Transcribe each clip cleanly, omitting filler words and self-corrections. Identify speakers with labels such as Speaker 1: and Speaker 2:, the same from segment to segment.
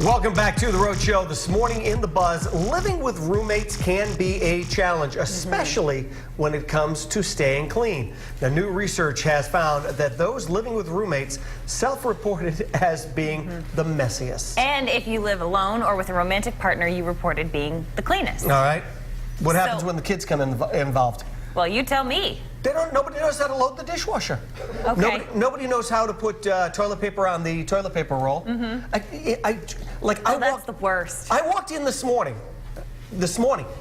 Speaker 1: Welcome back to The Road Show. This morning in The Buzz, living with roommates can be a challenge, especially when it comes to staying clean. Now, new research has found that those living with roommates self-reported as being the messiest.
Speaker 2: And if you live alone or with a romantic partner, you reported being the cleanest.
Speaker 1: All right. What happens when the kids come involved?
Speaker 2: Well, you tell me.
Speaker 1: Nobody knows how to load the dishwasher.
Speaker 2: Okay.
Speaker 1: Nobody knows how to put toilet paper on the toilet paper roll.
Speaker 2: That's the worst.
Speaker 1: I walked in this morning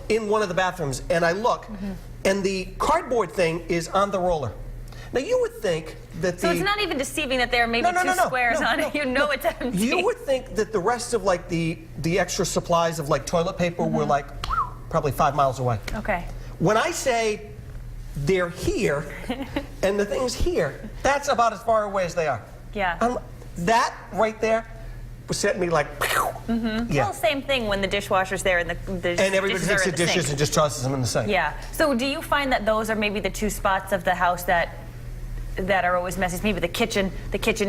Speaker 1: in one of the bathrooms, and I look, and the cardboard thing is on the roller. Now, you would think that
Speaker 2: So it's not even deceiving that there are maybe two squares on it. You know it's empty.
Speaker 1: You would think that the rest of like the extra supplies of like toilet paper were like probably 5 miles away.
Speaker 2: Okay.
Speaker 1: When I say they're here and the thing's here, that's about as far away as they are.
Speaker 2: Yeah.
Speaker 1: That right there was setting me like, yeah.
Speaker 2: Well, same thing when the dishwasher's there and the
Speaker 1: And everybody
Speaker 2: dishes
Speaker 1: takes
Speaker 2: are
Speaker 1: the
Speaker 2: in
Speaker 1: dishes
Speaker 2: sink.
Speaker 1: and just tosses them in the sink.
Speaker 2: Yeah. So do you find that those are maybe the two spots of the house that are always messy? Maybe the kitchen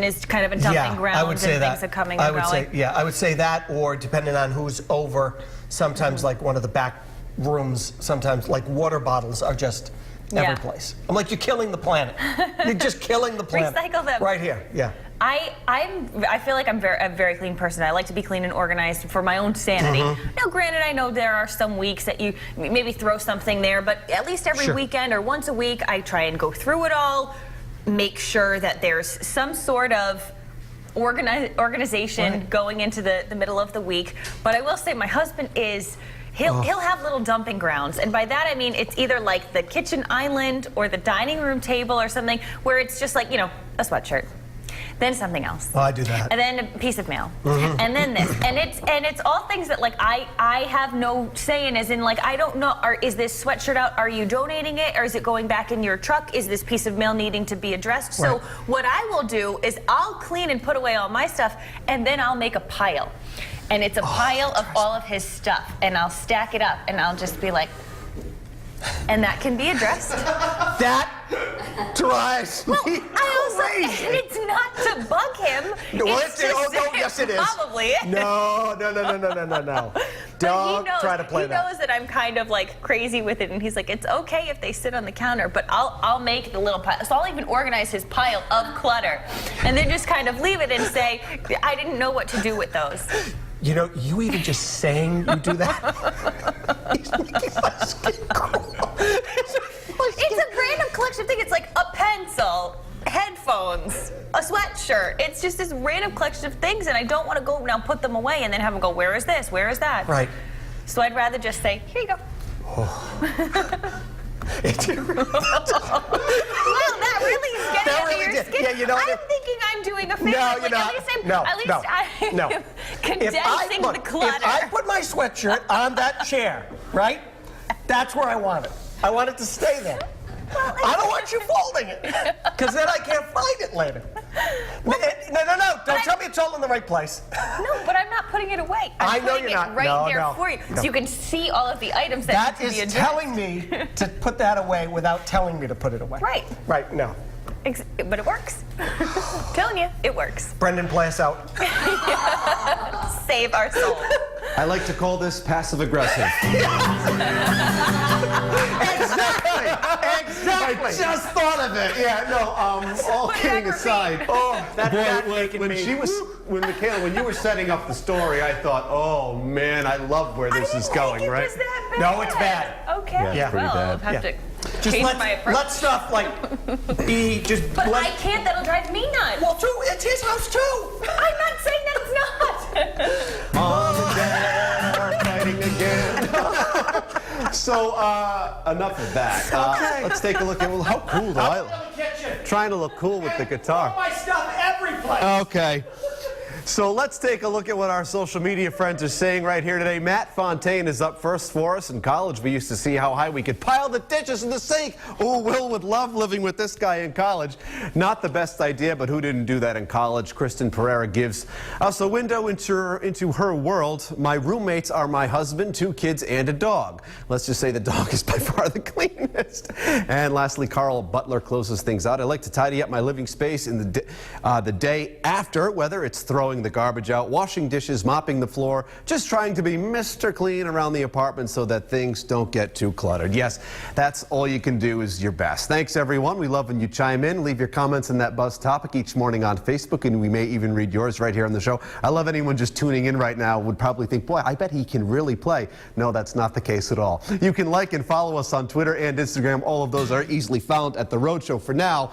Speaker 2: is kind of a dumping ground,
Speaker 1: I would say
Speaker 2: and
Speaker 1: that.
Speaker 2: things are coming and going.
Speaker 1: I would say that, or depending on who's over, sometimes like one of the back rooms, sometimes like water bottles are just every place. I'm like, you're killing the planet. You're just killing the planet.
Speaker 2: Recycle them.
Speaker 1: Right here, yeah.
Speaker 2: I feel like I'm a very clean person. I like to be clean and organized for my own sanity. Now, granted, I know there are some weeks that you maybe throw something there, but at least every weekend or once a week, I try and go through it all, make sure that there's some sort of organization going into the middle of the week. But I will say my husband is... He'll have little dumping grounds, and by that I mean it's either like the kitchen island or the dining room table or something where it's just like, you know, a sweatshirt, then something else.
Speaker 1: Oh, I do that.
Speaker 2: And then a piece of mail, and then this, and it's all things that like I have no say in, as in like I don't know, is this sweatshirt out? Are you donating it, or is it going back in your truck? Is this piece of mail needing to be addressed? So what I will do is I'll clean and put away all my stuff, and then I'll make a pile. And it's a pile of all of his stuff, and I'll stack it up, and I'll just be like, and that can be addressed.
Speaker 1: That drives me crazy.
Speaker 2: And it's not to bug him.
Speaker 1: Yes, it is.
Speaker 2: Probably.
Speaker 1: No. Don't try to play that.
Speaker 2: He knows that I'm kind of like crazy with it, and he's like, it's okay if they sit on the counter, but I'll make the little pile. So I'll even organize his pile of clutter, and then just kind of leave it and say, I didn't know what to do with those.
Speaker 1: You know, you even just saying you do that, he's making my skin crawl.
Speaker 2: It's a random collection of things. It's like a pencil, headphones, a sweatshirt. It's just this random collection of things, and I don't want to go now put them away and then have them go, where is this? Where is that?
Speaker 1: Right.
Speaker 2: So I'd rather just say, here you go. Wow, that really is getting under your skin.
Speaker 1: Yeah, you know,
Speaker 2: I'm thinking I'm doing a favor.
Speaker 1: No, you're
Speaker 2: like,
Speaker 1: not.
Speaker 2: At least I'm condensing the clutter.
Speaker 1: If I put my sweatshirt on that chair, right, that's where I want it. I want it to stay there.
Speaker 2: Well,
Speaker 1: I don't want you folding it, because then I can't find it later. No. Don't tell me it's all in the right place.
Speaker 2: No, but I'm not putting it away.
Speaker 1: I know
Speaker 2: putting
Speaker 1: you're
Speaker 2: it
Speaker 1: not.
Speaker 2: right there for you, so you can see all of the items that need to be addressed.
Speaker 1: That is telling me to put that away without telling me to put it away.
Speaker 2: Right.
Speaker 1: Right, no.
Speaker 2: But it works. I'm telling you, it works.
Speaker 1: Brendan, play us out.
Speaker 2: Save our soul.
Speaker 3: I like to call this passive-aggressive.
Speaker 1: Exactly.
Speaker 3: I just thought of it. Yeah, no, all kidding aside.
Speaker 1: Oh, that's making me.
Speaker 3: When Michaela, when you were setting up the story, I thought, oh man, I love where this is going, right?
Speaker 1: No, it's bad.
Speaker 2: Okay.
Speaker 3: Yeah, it's pretty
Speaker 2: well,
Speaker 3: bad.
Speaker 2: I'll have to
Speaker 1: Just
Speaker 2: change my approach.
Speaker 1: let stuff like be just.
Speaker 2: But I can't. That'll drive me nuts.
Speaker 1: Well, too. It's his house too.
Speaker 2: I'm not saying that it's not.
Speaker 3: Mom and Dad are fighting again. So, enough of that. Let's take a look at, well, how cool do I look? Trying to look cool with the guitar.
Speaker 1: My stuff every place.
Speaker 3: Okay. So let's take a look at what our social media friends are saying right here today. Matt Fontaine is up first for us. In college, we used to see how high we could pile the dishes in the sink. Oh, Will would love living with this guy in college. Not the best idea, but who didn't do that in college? Kristen Pereira gives us a window into her world. My roommates are my husband, 2 kids, and a dog. Let's just say the dog is by far the cleanest. And lastly, Carl Butler closes things out. I like to tidy up my living space in the day after, whether it's throwing throwing the garbage out, washing dishes, mopping the floor, just trying to be Mr. Clean around the apartment so that things don't get too cluttered. Yes, that's all you can do is your best. Thanks, everyone. We love when you chime in. Leave your comments on that buzz topic each morning on Facebook, and we may even read yours right here on the show. I love anyone just tuning in right now would probably think, boy, I bet he can really play. No, that's not the case at all. You can like and follow us on Twitter and Instagram. All of those are easily found at The Rhode Show. For now,